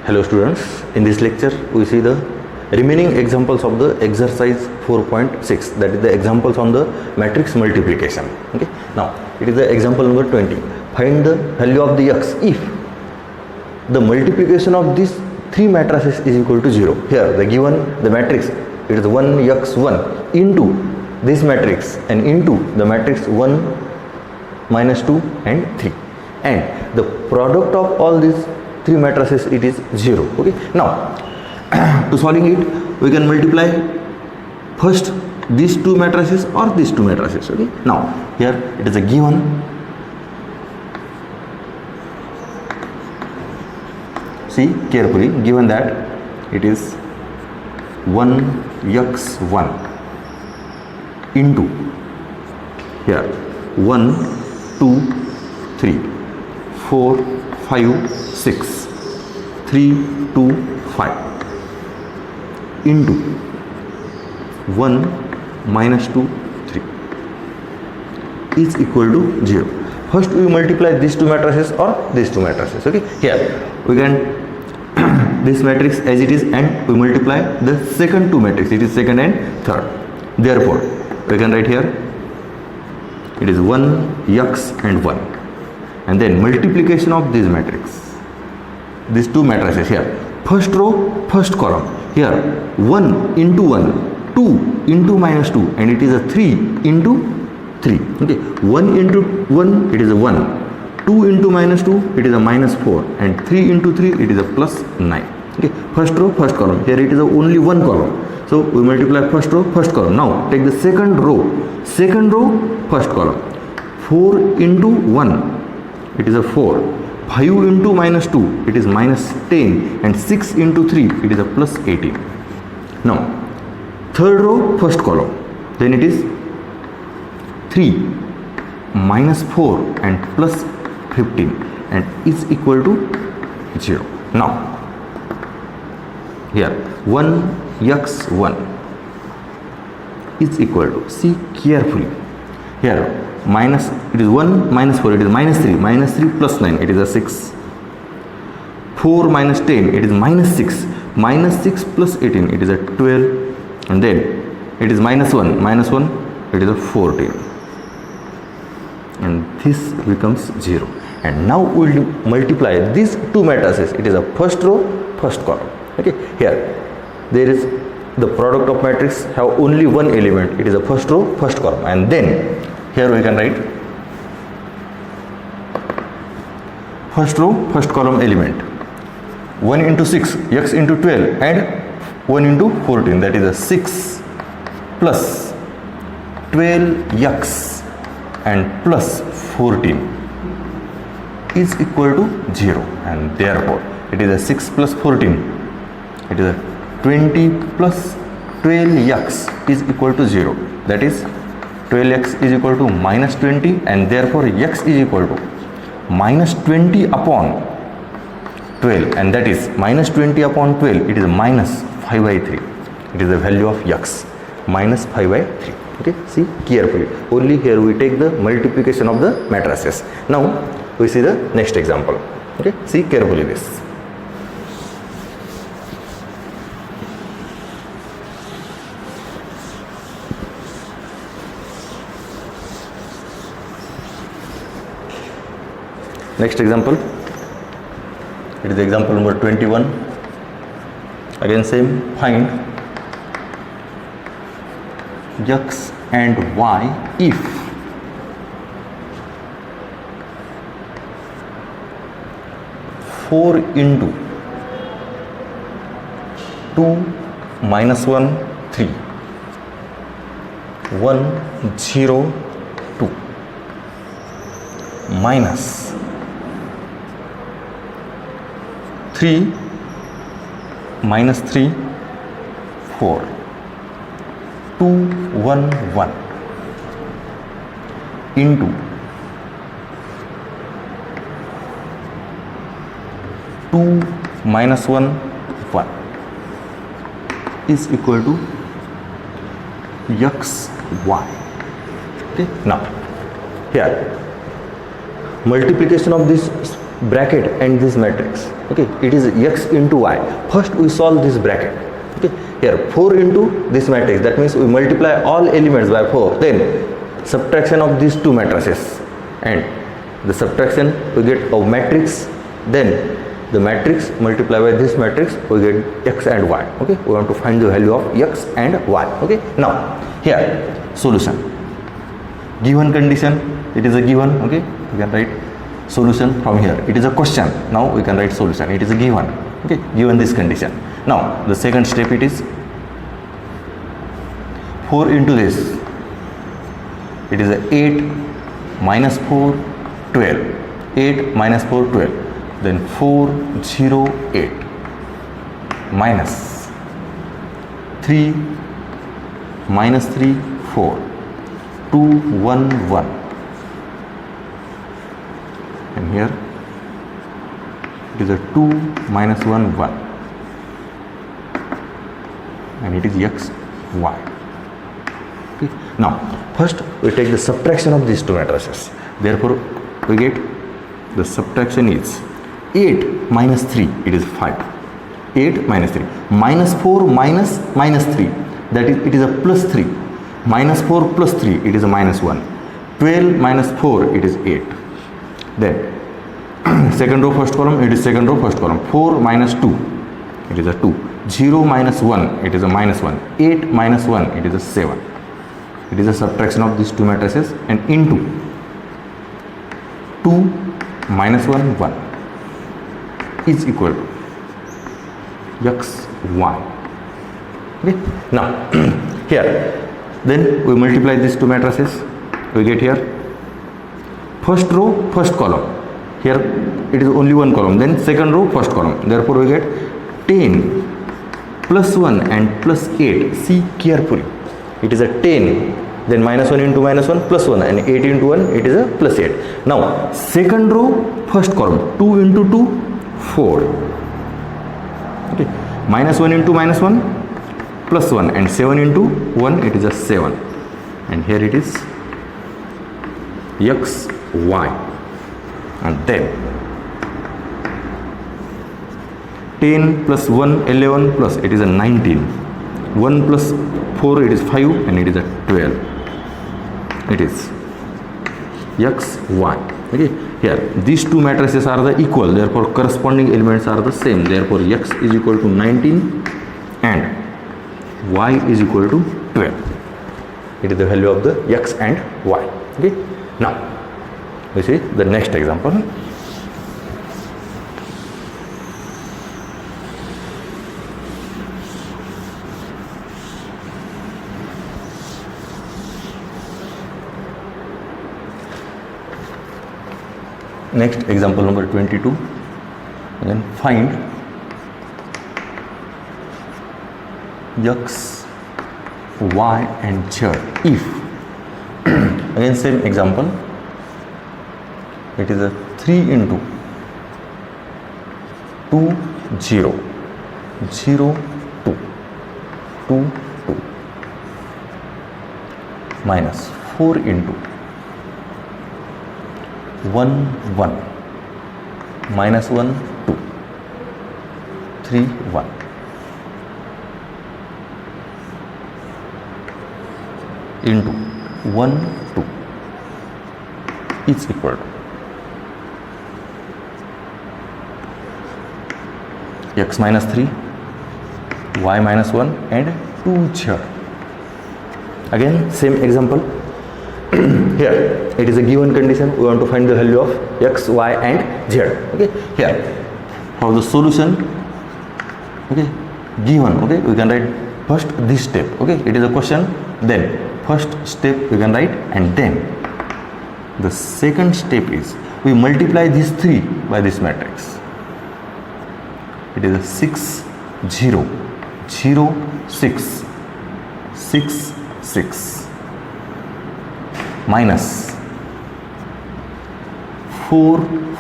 Hello students, in this lecture we see the remaining examples of the exercise 4.6, that is the examples on the matrix multiplication. Okay, now it is the example number 20. Find the value of the x if the multiplication of these three matrices is equal to 0. Here the given the matrix, it is 1x1 into this matrix and into the matrix 1 minus 2 and 3, and the product of all these three matrices, it is 0. Okay, now to solving it, we can multiply first these two matrices or these two matrices. Okay, now here it is a given see carefully, given that it is 1x1 into here 1 2 3 4 5 6 3 2 5 into 1 minus 2 3 is equal to 0. First we multiply these two matrices or these two matrices. Okay, here we can this matrix as it is, and we multiply the second two matrix, it is second and third. Therefore we can write here it is 1x and 1, and then multiplication of this matrix, these two matrices here, first row first column, here 1 into 1 2 into minus 2, and it is a 3 into 3. Okay, 1 into 1 it is a 1, 2 into minus 2 it is a minus 4, and 3 into 3 it is a plus 9. Okay, first row first column, here it is a only one column, so we multiply first row first column. Now take the second row first column, 4 into 1 it is a 4, 5 into minus 2 it is minus 10, and 6 into 3 it is a plus 18. Now third row first column, then it is 3 minus 4 and plus 15, and is equal to 0. Now here 1x1 is equal to, see carefully, here minus, it is 1 minus 4 it is minus 3, minus 3 plus 9 it is a 6, 4 minus 10 it is minus 6, minus 6 plus 18 it is a 12, and then it is minus 1 it is a 14, and this becomes 0. And now we will multiply these two matrices, it is a first row first column. Okay, here there is the product of matrix have only one element, it is a first row first column, and then here we can write first row first column element 1 into 6 x into 12 and 1 into 14, that is a 6 plus 12x and plus 14 is equal to 0, and therefore it is a 6 plus 14, it is a 20 plus 12x is equal to 0, that is 12x is equal to minus 20, and therefore x is equal to minus 20 upon 12, and that is minus 20 upon 12, it is minus 5 by 3, it is the value of x, minus 5 by 3. Okay, see carefully, only here we take the multiplication of the matrices. Now we see the next example. Okay, see carefully this. Next example, it is example number 21. Again same, find x and y if four into 2 minus 1 3 1 0 2 minus 3 minus 3 4 2 1 1 into 2 minus 1 1 is equal to x y. Okay, now here multiplication of these bracket and this matrix. Okay, it is x into y. First we solve this bracket. Okay, here 4 into this matrix, that means we multiply all elements by 4, then subtraction of these two matrices, and the subtraction we get of matrix, then the matrix multiplied by this matrix, we get x and y. Okay, we want to find the value of x and y. Okay, now here solution, given condition, it is a given. Okay, we can write solution from here. It is a question, now we can write solution. It is a given. Okay, given this condition. Now the second step, it is 4 into this, it is a 8 minus 4 12, 8 minus 4 12, then 408 minus 3 minus 3 4 2 1 1, and here it is a 2 minus 1 1, and it is x y. Okay. Now first we take the subtraction of these two matrices, therefore we get the subtraction is 8 minus 3, it is 5, 8 minus 3, minus 4 minus 3, that is, it is a plus 3, minus 4 plus 3, it is a minus 1, 12 minus 4, it is 8. Then second row first column, it is second row first column, 4 minus 2, it is a 2, 0 minus 1, it is a minus 1, 8 minus 1, it is a 7. It is a subtraction of these two matrices, and into 2 minus 1 1 is equal to x y. Okay, now here then we multiply these two matrices, we get here first row first column, here it is only one column, then second row first column, therefore we get 10 plus 1 and plus 8. See carefully, it is a 10, then minus 1 into minus 1 plus 1, and 8 into 1, it is a plus 8. Now second row first column, 2 into 2 4, okay, minus 1 into minus 1 plus 1, and 7 into 1, it is a 7, and here it is x y, and then 10 plus 1 11 plus, it is a 19, 1 plus 4, it is 5, and it is a 12. It is x y. Okay, here these two matrices are the equal, therefore corresponding elements are the same, therefore x is equal to 19 and y is equal to 12. It is the value of the x and y. Okay, now we see the next example. Next example number 22, then find x, y and z if again same example, it is a 3 into 2 0 0 2 2 2 minus 4 into 1 1 minus 1 2 3 1 into 1 2 is equal to x minus 3 y minus 1 and 2z. Again same example. Here it is a given condition, we want to find the value of x, y and z. Okay, here for the solution, okay, given, okay, we can write first this step. Okay, it is a question, then first step we can write, and then the second step is we multiply these 3 by this matrix. It is a 6 0 0 6 6 6 minus 4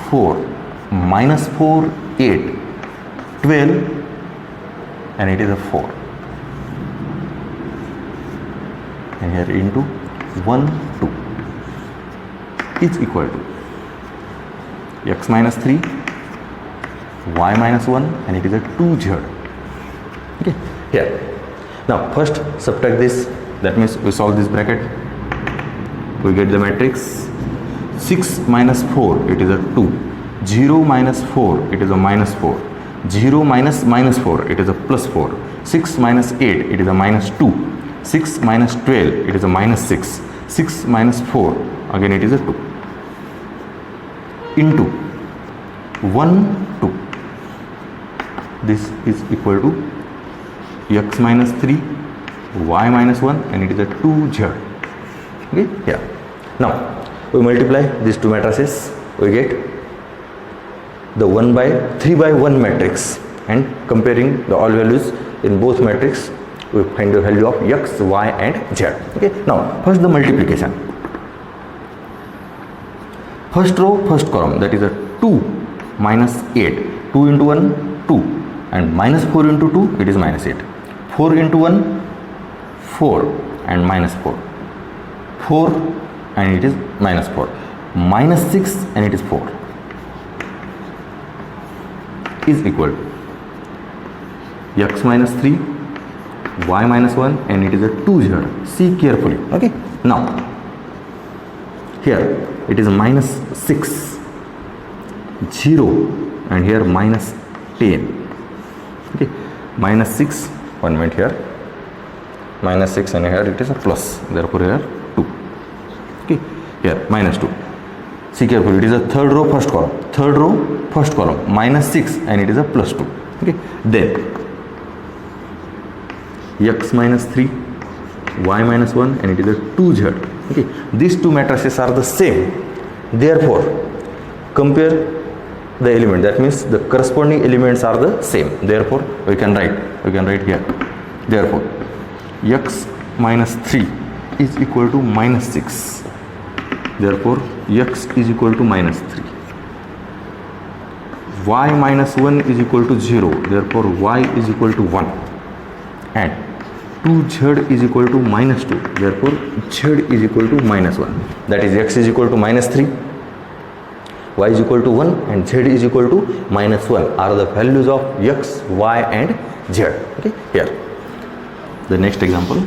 4 minus 4 8 12, and it is a 4, and here into 1 2 is equal to x minus 3, y minus 1, and it is a 2z. Okay, here. Now first subtract this, that means we solve this bracket. We get the matrix 6 minus 4, it is a 2. 0 minus 4, it is a minus 4. 0 minus minus 4, it is a plus 4. 6 minus 8, it is a minus 2. 6 minus 12, it is a minus 6. 6 minus 4, again it is a 2. Into 1, 2. This is equal to x minus 3, y minus 1, and it is a 2z. Okay, here. Now we multiply these two matrices, we get the 1 by 3 by 1 matrix, and comparing the all values in both matrix, we find the value of x, y, and z. Okay, now first the multiplication. First row, first column, that is a 2 minus 8. 2 into 1, 2, and minus 4 into 2, it is minus 8. 4 into 1, 4, and minus 4. 4, and it is minus 4. Minus 6, and it is 4. Is equal to x minus 3, y minus 1, and it is a 2z. See carefully. Okay, now here it is minus 6, 0, and here minus 10. Okay, minus 6, 1 minute here, minus 6, and here it is a plus, therefore here 2. Okay, here minus 2. See carefully, it is a third row, first column. Third row, first column, minus 6, and it is a plus 2. Okay, then x minus 3, y minus 1, and it is a 2z. Okay, these two matrices are the same, therefore compare the element, that means the corresponding elements are the same, therefore we can write here, therefore x minus 3 is equal to minus 6, therefore x is equal to minus 3. Y minus 1 is equal to 0, therefore y is equal to 1, and 2z is equal to minus 2, therefore z is equal to minus 1. That is, x is equal to minus 3, y is equal to 1, and z is equal to minus 1 are the values of x, y, and z. Okay, here the next example.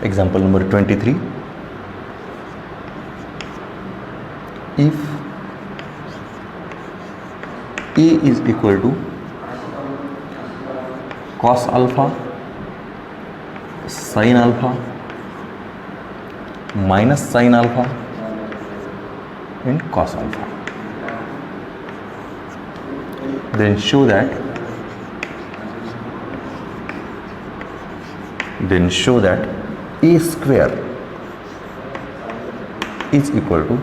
Example number 23. If A is equal to cos alpha, sin alpha, minus sin alpha, and cos alpha, then show that A square is equal to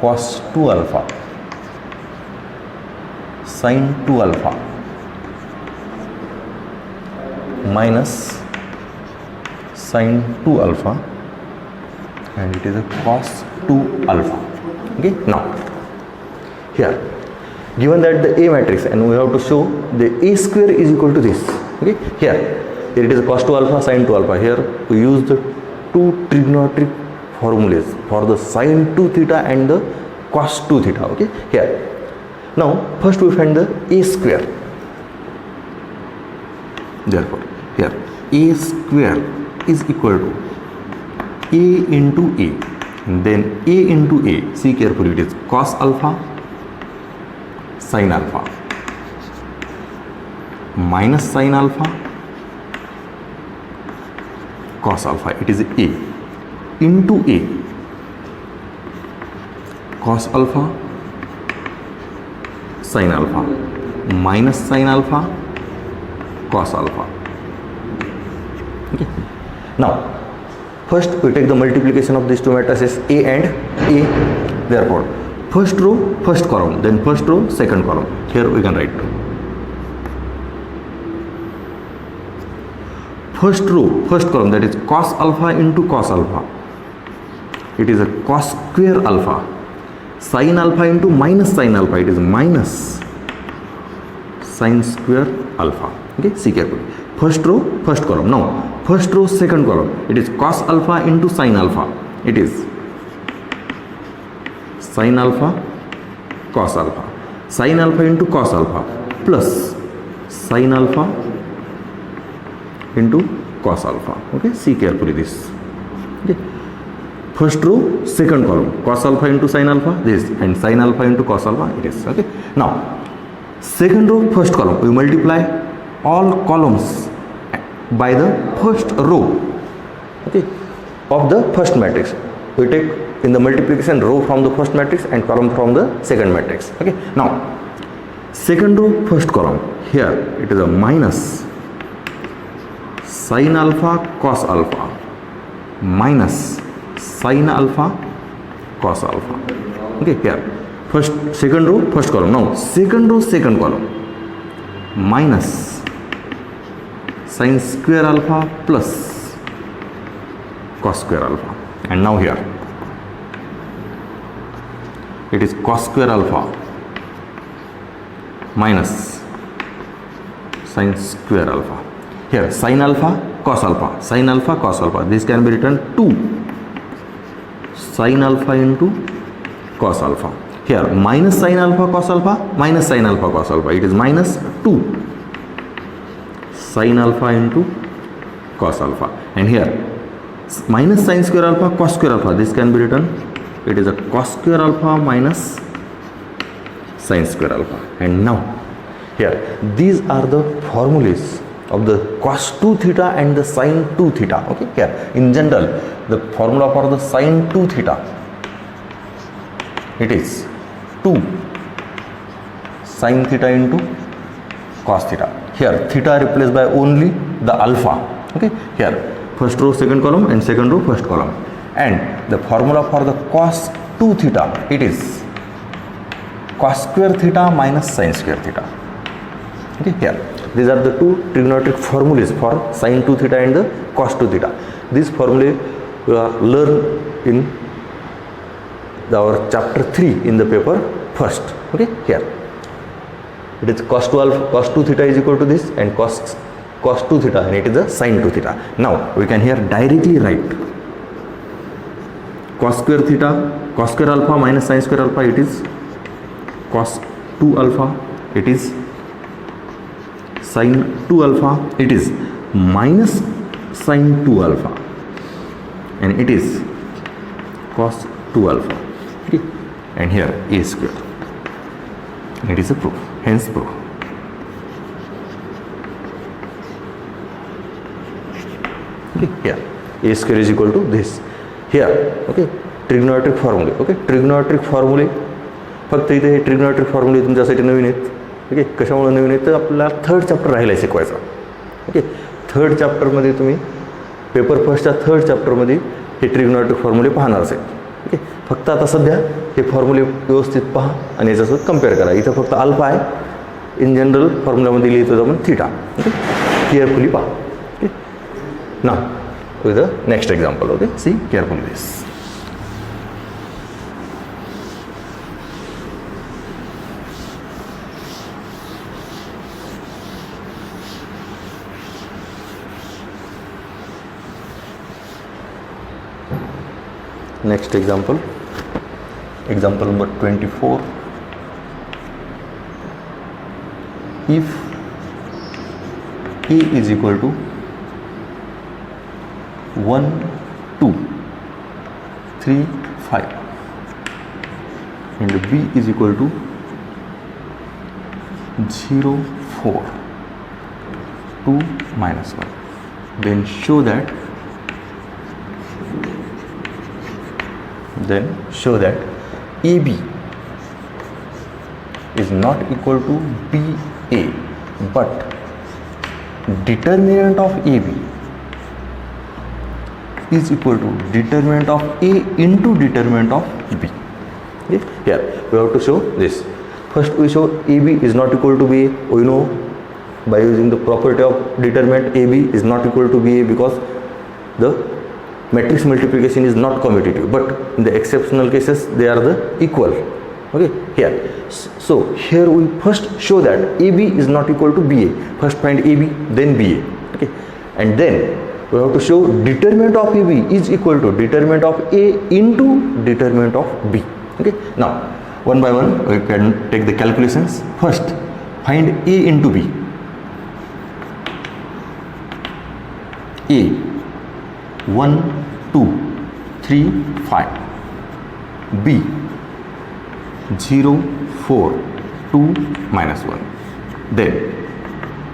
cos 2 alpha, sin 2 alpha, minus sin 2 alpha, and it is a cos 2 alpha. Okay, now here given that the A matrix, and we have to show the A square is equal to this. Okay, here it is cos 2 alpha, sin 2 alpha. Here we use the two trigonometric formulas for the sin 2 theta and the cos 2 theta. Okay, here now first we find the A square. Therefore here A square is equal to A into A, and then A into A, see carefully, it is cos alpha, sin alpha, minus sin alpha, cos alpha, it is A into A, cos alpha, sin alpha, minus sin alpha, cos alpha. Okay, now first we take the multiplication of these two matrices A and A. Therefore first row, first column, then first row, second column. Here we can write first row, first column, that is cos alpha into cos alpha. It is a cos square alpha. Sin alpha into minus sin alpha. It is minus sin square alpha. Okay, see carefully. First row, first column. Now, first row, second column. It is cos alpha into sin alpha. It is sin alpha, cos alpha. Sin alpha into cos alpha plus sin alpha into cos alpha. Okay, see carefully this. Okay, first row, second column, cos alpha into sin alpha, this, and sin alpha into cos alpha, it is. Okay, now second row, first column, we multiply all columns by the first row, okay, of the first matrix. We take in the multiplication row from the first matrix and column from the second matrix. Okay, now second row, first column, here it is a minus sin alpha cos alpha minus sin alpha cos alpha. Okay, here first, second row, first column. Now second row, second column, minus sin square alpha plus cos square alpha. And now here it is cos square alpha minus sin square alpha. Here sin alpha cos alpha, sin alpha cos alpha. This can be written 2 sin alpha into cos alpha. Here minus sin alpha cos alpha minus sin alpha cos alpha. It is minus 2 sin alpha into cos alpha. And here minus sin square alpha cos square alpha. This can be written, it is a cos square alpha minus sin square alpha. And now here these are the formulas of the cos 2 theta and the sin 2 theta. Okay, here in general the formula for the sin 2 theta, it is 2 sin theta into cos theta. Here theta replaced by only the alpha. Okay, here first row, second column, and second row, first column. And the formula for the cos 2 theta, it is cos square theta minus sin square theta. Okay, here these are the two trigonometric formulas for sin 2 theta and the cos 2 theta. These formulae we will learn in our chapter 3 in the paper first. Okay, here it is cos 2 theta is equal to this, and cos 2 theta, and it is the sin 2 theta. Now we can here directly write cos square theta, cos square alpha minus sin square alpha, it is cos 2 alpha, it is sin 2 alpha, it is minus sin 2 alpha, and it is cos 2 alpha. Okay, and here a square. It is a proof, hence proof. Okay, here a square is equal to this. Here, okay, trigonometric formula. Okay, trigonometric formula. फक्त इथे हे trigonometric फॉर्म्युले तुमच्यासाठी नवीन आहेत. Okay, कशामुळे नवीन आहेत तर आपल्याला third chapter राहिला आहे शिकवायचा. ओके, थर्ड चॅप्टरमध्ये तुम्ही पेपर फर्स्टच्या थर्ड चॅप्टरमध्ये हे ट्रिग्नोमेट्रिक फॉर्म्युले पाहणारच आहेत. ओके, फक्त आता सध्या हे फॉर्म्युले व्यवस्थित पहा आणि याच्यासोबत कम्पेअर करा. इथं फक्त अल्फा आहे, इन जनरल फॉर्म्युलामध्ये लिहितो आपण थीटा. ओके, केअरफुली पहा. ओके, ना with the next example. Okay, see carefully this. Next example, example number 24. If A is equal to 1, 2, 3, 5 and B is equal to 0, 4, 2, minus 1, then show that AB is not equal to BA, but determinant of AB is equal to determinant of A into determinant of B. Okay? Here we have to show this. First we show AB is not equal to BA. We know by using the property of determinant AB is not equal to BA because the matrix multiplication is not commutative, but in the exceptional cases they are the equal. Okay, here, so here we first show that AB is not equal to BA. First find AB, then BA. Okay, and then we have to show determinant of AB is equal to determinant of A into determinant of B. Okay, now one by one we can take the calculations. First find A into B. A 1 2 3 5, B 0 4 2 minus 1. Then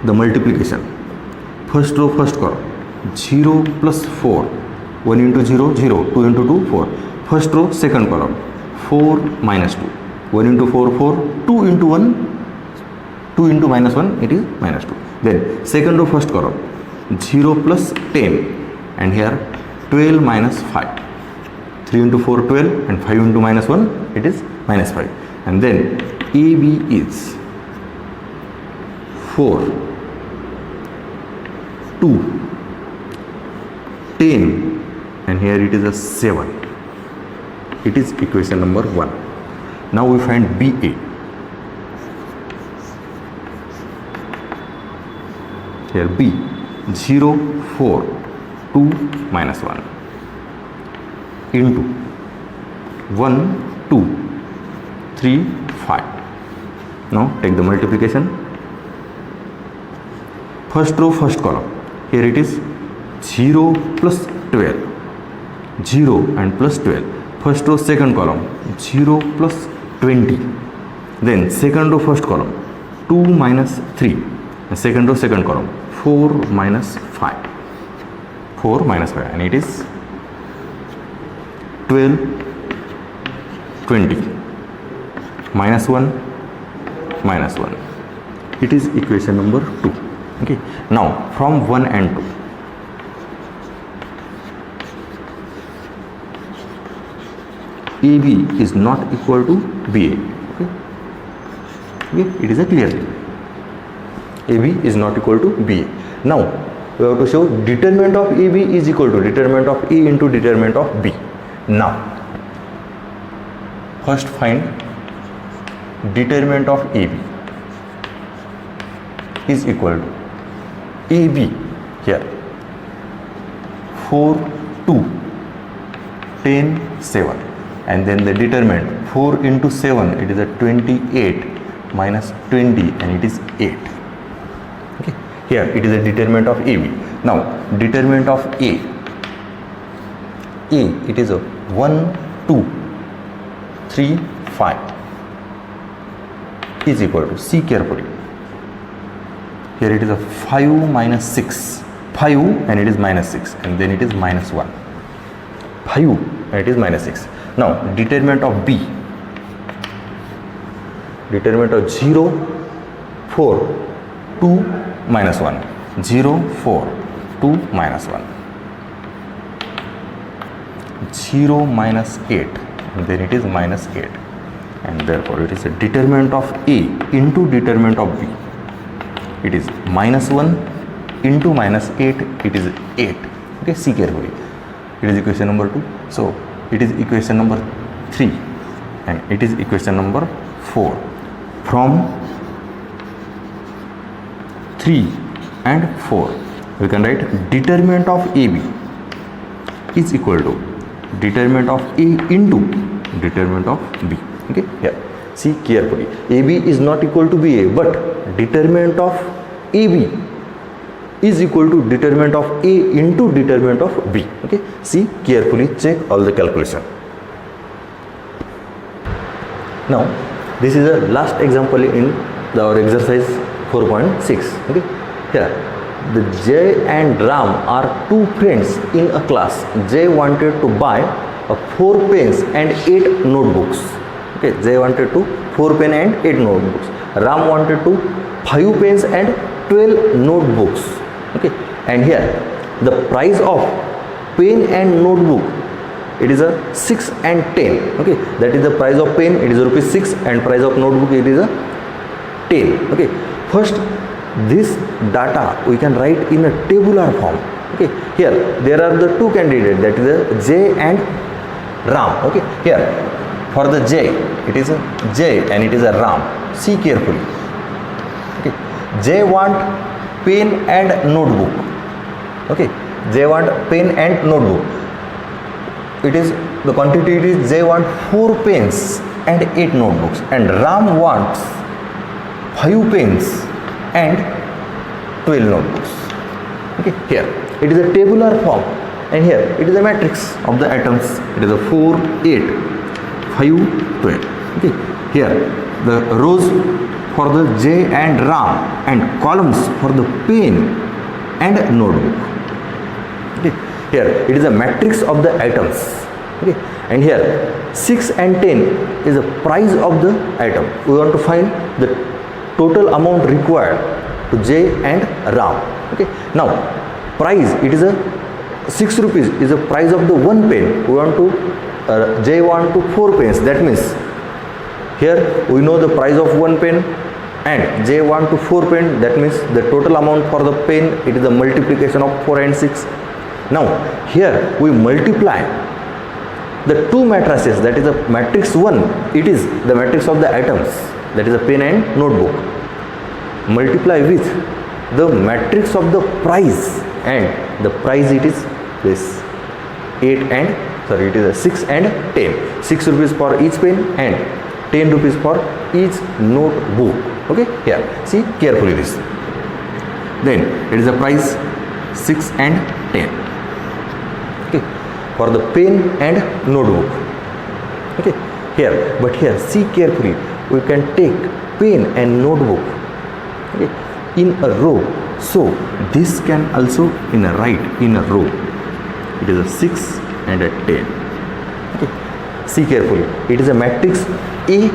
the multiplication, first row first column, 0 plus 4, 1 into 0 0, 2 into 2 4. First row second column, 4 minus 2, 1 into 4 4, 2 into 1, 2 into minus 1, it is minus 2. Then second row first column, 0 plus 10, and here 12 minus 5, 3 into 4 12, and 5 into minus 1, it is minus 5. And then AB is 4 2 10, and here it is a 7. It is equation number 1. Now we find BA. Here B 0 4 2 minus 1 into 1 2 3 5. Now take the multiplication. First row first column, here it is 0 plus 12, 0 and plus 12. First row second column, 0 plus 20. Then second row first column, 2 minus 3. And second row second column, 4 minus 5. 4 minus 5, and it is 12 20 minus 1 minus 1. It is equation number 2. Okay, now from 1 and 2, AB is not equal to BA. Okay, it is a clear thing. AB is not equal to BA. Now we have to show determinant of AB is equal to determinant of A into determinant of B. Now first find determinant of AB is equal to AB, here 4 2 10 7, and then the determinant 4 into 7, it is a 28 minus 20, and it is 8. Okay, here it is a determinant of AB. Now determinant of A it is a 1 2 3 5 is equal to, see carefully, here it is a 5 minus 6, 5 and it is minus 6, and then it is minus 1, 5 and it is minus 6. Now determinant of B, determinant of 0 4 2 minus 1, 0 4 2 minus 1, 0 minus 8, and then it is minus 8, and therefore it is a determinant of A into determinant of B. It is minus 1 into minus 8, it is 8. Okay, see carefully, it is equation number 2. So it is equation number 3, and it is equation number 4. From 3 and 4 we can write determinant of AB is equal to determinant of A into determinant of B. Okay, here see carefully, AB is not equal to BA, but determinant of AB is equal to determinant of A into determinant of B. Okay, see carefully, check all the calculation. Now this is the last example in our exercise 4.6. okay, here the Jay and Ram are two friends in a class. Jay wanted to buy 4 pens and 8 notebooks. Okay, Jay wanted to 4 pen and 8 notebooks. Ram wanted to 5 pens and 12 notebooks. Okay, and here the price of pen and notebook, it is a 6 and 10. Okay, that is the price of pen, it is rupees 6, and price of notebook, it is a 10. Okay, first this data we can write in a tabular form. Okay, here there are the two candidates, that is a J and Ram. Okay, here for the J it is a J and it is a Ram. See carefully. Okay, J want pen and notebook. Okay, J want pen and notebook. It is the quantity is J want 4 pens and 8 notebooks, and Ram wants 5 pens and 12 notebooks. Okay, here it is a tabular form, and here it is a matrix of the atoms. It is a 4, 8, 5, 12. Okay, here the rows for the J and Ram and columns for the pen and notebook. Okay, here it is a matrix of the atoms. Okay, and here 6 and 10 is the price of the atom. We want to find the total amount required to J and Ram. Okay, now price, it is a 6 rupees is the price of the one pen. We want to J want to 4 pens. That means here we know the price of one pen, and J want to 4 pen. That means the total amount for the pen, it is the multiplication of 4 and 6. Now here we multiply the two matrices, that is the matrix 1, it is the matrix of the atoms, that is a pen and notebook, multiply with the matrix of the price, and the price it is this 8 and sorry it is a 6 and 10. 6 rupees for each pen and 10 rupees for each notebook. Okay, here see carefully this. Then it is a price 6 and 10. Okay, for the pen and notebook. Okay, here, but here see carefully, we can take pen and notebook, okay, in a row. So this can also in a right in a row. It is a 6 and a 10. Okay, see carefully, it is a matrix A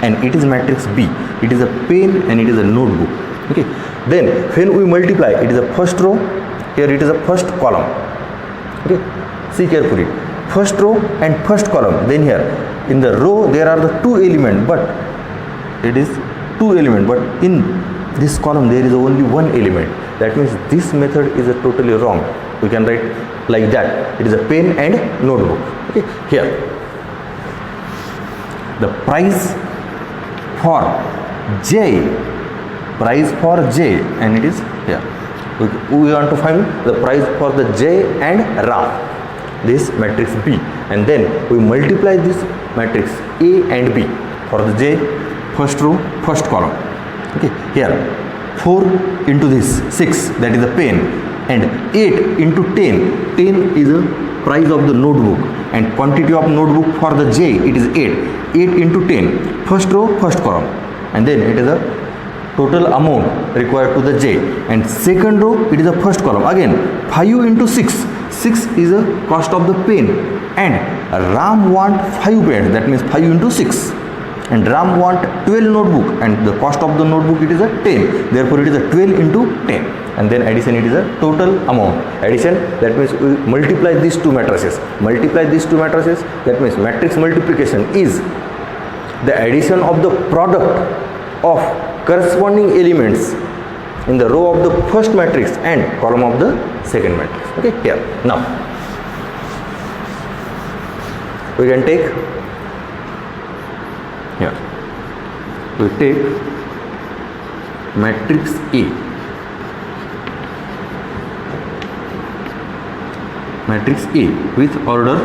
and it is matrix B. It is a pen and it is a notebook. Okay, then when we multiply, it is a first row, here it is a first column. Okay, see carefully, first row and first column. Then here in the row there are the two elements, but it is two elements, but in this column there is only one element. That means this method is a totally wrong. We can write like that. It is a pen and notebook. Okay, here the price for J, and it is here. We want to find the price for the J and Ram, this matrix B, and then we multiply this matrix A and B. For the J, first row, first column. Okay, here 4 into this 6, that is the pen, and 8 into 10. 10 is the price of the notebook, and quantity of notebook for the J, it is 8. 8 into 10, first row, first column, and then it is a total amount required to the J, and second row it is the first column. Again 5 into 6, 6 is the cost of the pen, and Ram want 5 pens, that means 5 into 6, and Ram want 12 notebook, and the cost of the notebook it is a 10, therefore it is a 12 into 10, and then addition, it is a total amount. Addition, that means we multiply these two matrices. That means matrix multiplication is the addition of the product of corresponding elements in the row of the first matrix and column of the second matrix. Okay, here now we can take, here we take matrix A. Matrix A with order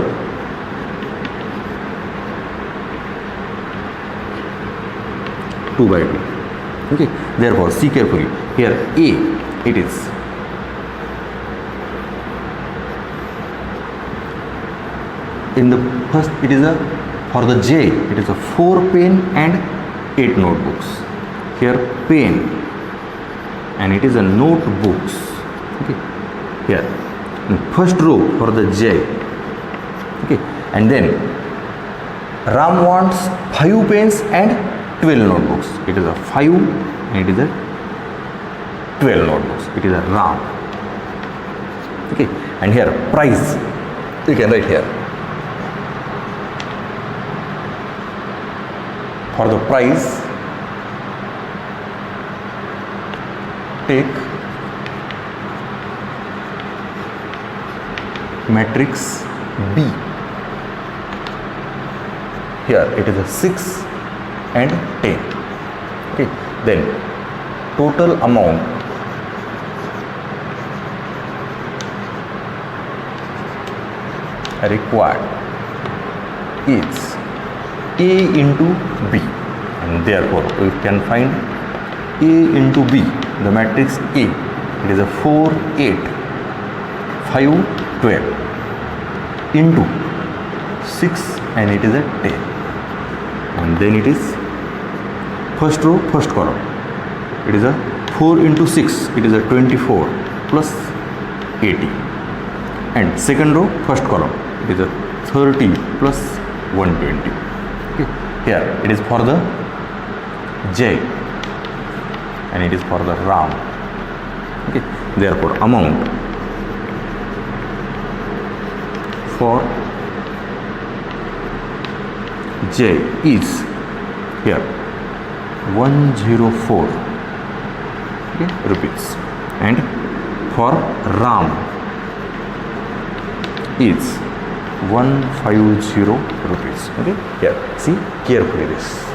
2 by 2. Okay, therefore see carefully, here A it is in the first, it is a for the J, it is a 4 pen and 8 notebooks. Here pen and it is a notebooks. Okay, here in first row for the J. Okay, and then Ram wants 5 pens and 12 notebooks. It is a 5 and it is a 12 notebooks. It is a Ram. Okay, and here price you can write here. For the price take matrix B. Here it is a 6 and 10. Okay, then total amount required is A into B, and therefore we can find A into B, the matrix A. It is a 4, 8, 5, 12 into 6, and it is a 10, and then it is first row, first column. It is a 4 into 6, it is a 24 plus 80, and second row, first column, it is a 30 plus 120. Okay. Here it is for the J, and it is for the Ram. Okay. Therefore amount for J is here 104 rupees, and for Ram is 150 rupees. Okay, here see carefully this.